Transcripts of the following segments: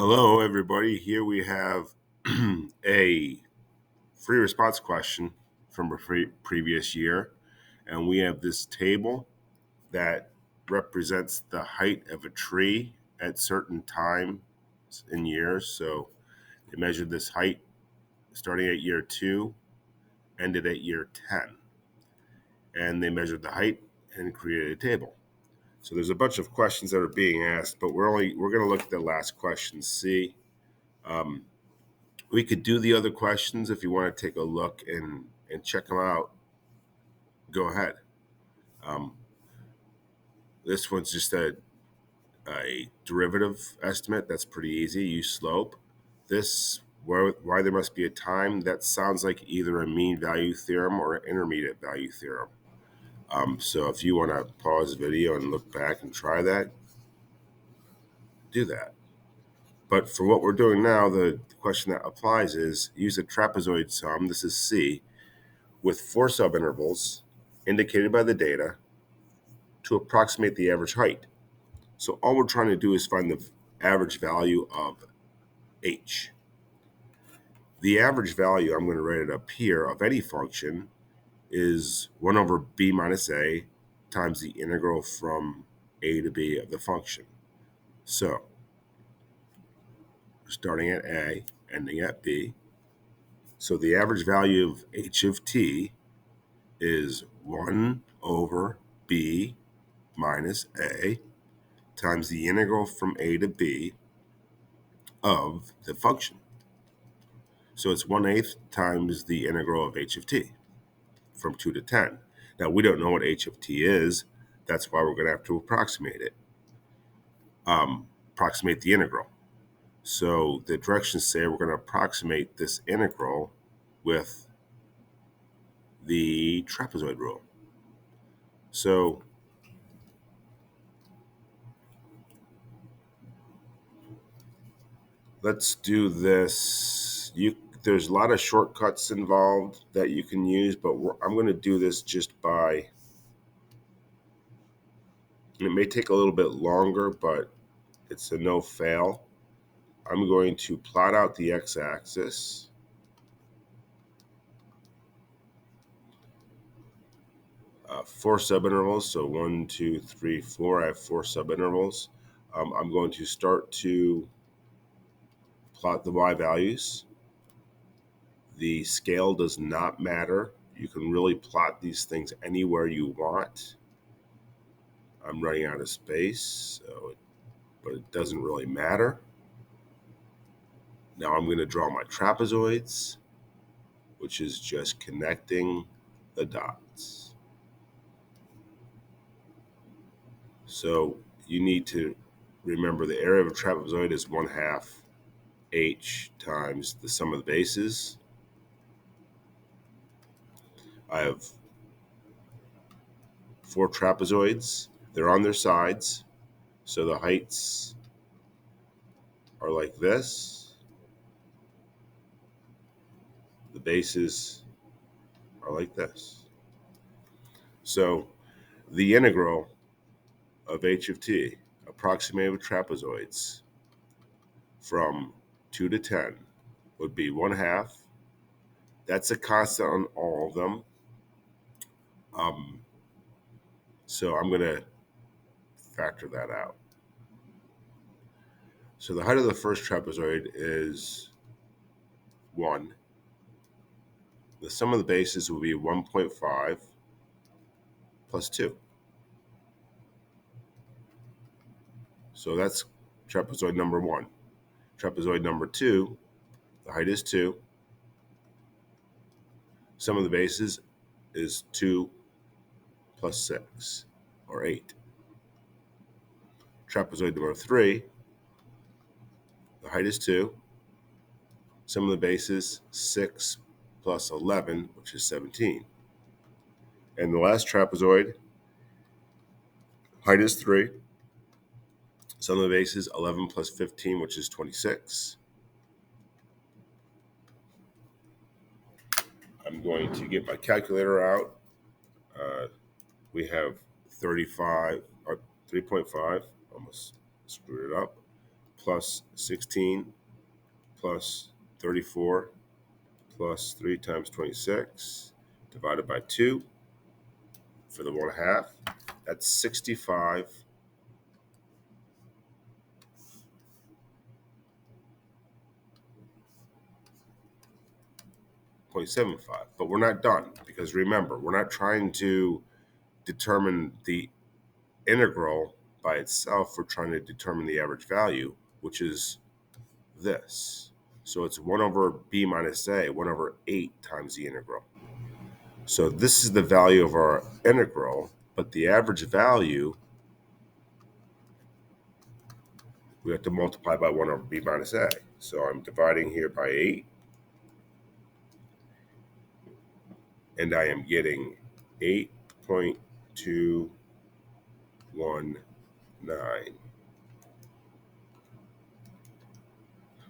Hello, everybody. Here we have a free response question from a previous year, and we have this table that represents the height of a tree at certain times in years. So they measured this height starting at year 2, ended at year 10, and they measured the height and created a table. So there's a bunch of questions that are being asked, but we're going to look at the last question, C. We could do the other questions if you want to take a look and check them out. Go ahead. Um, this one's just a derivative estimate. That's pretty easy. Use slope. This why there must be a time. That sounds like either a mean value theorem or an intermediate value theorem. So if you want to pause the video and look back and try that, do that. But for what we're doing now, the question that applies is use a trapezoid sum. This is C with 4 subintervals indicated by the data to approximate the average height. So all we're trying to do is find the average value of h. The average value, I'm going to write it up here, of any function is 1 over b minus a times the integral from a to b of the function. So starting at a, ending at b. So the average value of h of t is 1 over b minus a times the integral from a to b of the function. So it's 1/8 times the integral of h of t from 2 to 10. Now, we don't know what h of t is. That's why we're going to have to approximate it, approximate the integral. So the directions say we're going to approximate this integral with the trapezoid rule. So let's do this. There's a lot of shortcuts involved that you can use, but I'm going to do this just by, it may take a little bit longer, but it's a no fail. I'm going to plot out the x-axis. Four subintervals, so 1, 2, 3, 4. I have 4 subintervals. I'm going to start to plot the y values. The scale does not matter. You can really plot these things anywhere you want. I'm running out of space, but it doesn't really matter. Now I'm going to draw my trapezoids, which is just connecting the dots. So you need to remember the area of a trapezoid is 1/2 h times the sum of the bases. I have 4 trapezoids. They're on their sides, so the heights are like this. The bases are like this. So the integral of h of t, approximated with trapezoids, from 2 to 10 would be 1/2. That's a constant on all of them. So I'm going to factor that out. So the height of the first trapezoid is 1. The sum of the bases will be 1.5 plus 2. So that's trapezoid number 1. Trapezoid number 2, the height is 2. Sum of the bases is 2 plus 6, or 8. Trapezoid number 3, the height is 2. Sum of the bases, 6 plus 11, which is 17. And the last trapezoid, height is 3. Sum of the bases, 11 plus 15, which is 26. I'm going to get my calculator out. We have 35 or 3.5. Almost screwed it up. plus 16 plus 34 plus 3 times 26 divided by 2 for the 1/2. That's 65.75. But we're not done because remember, we're not trying to determine the integral by itself. We're trying to determine the average value, which is this. So it's 1 over b minus a, 1 over 8 times the integral. So this is the value of our integral, but the average value, we have to multiply by 1 over b minus a. So I'm dividing here by 8, and I am getting 8.219.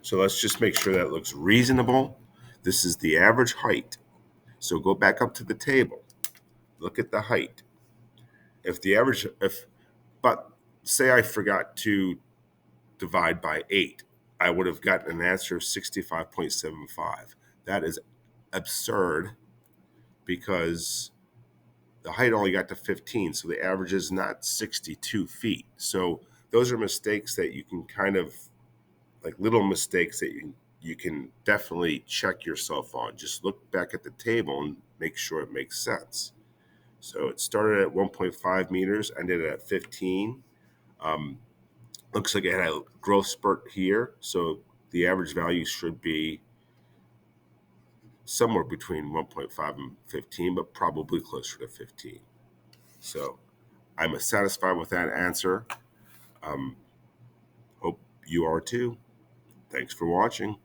So let's just make sure that looks reasonable. This is the average height. So go back up to the table. Look at the height. But say I forgot to divide by 8, I would have gotten an answer of 65.75. That is absurd because the height only got to 15, so the average is not 62 feet. So those are mistakes that you can kind of, like little mistakes that you can definitely check yourself on. Just look back at the table and make sure it makes sense. So it started at 1.5 meters, ended at 15. Looks like it had a growth spurt here, so the average value should be somewhere between 1.5 and 15, but probably closer to 15. So I'm satisfied with that answer. Hope you are too. Thanks for watching.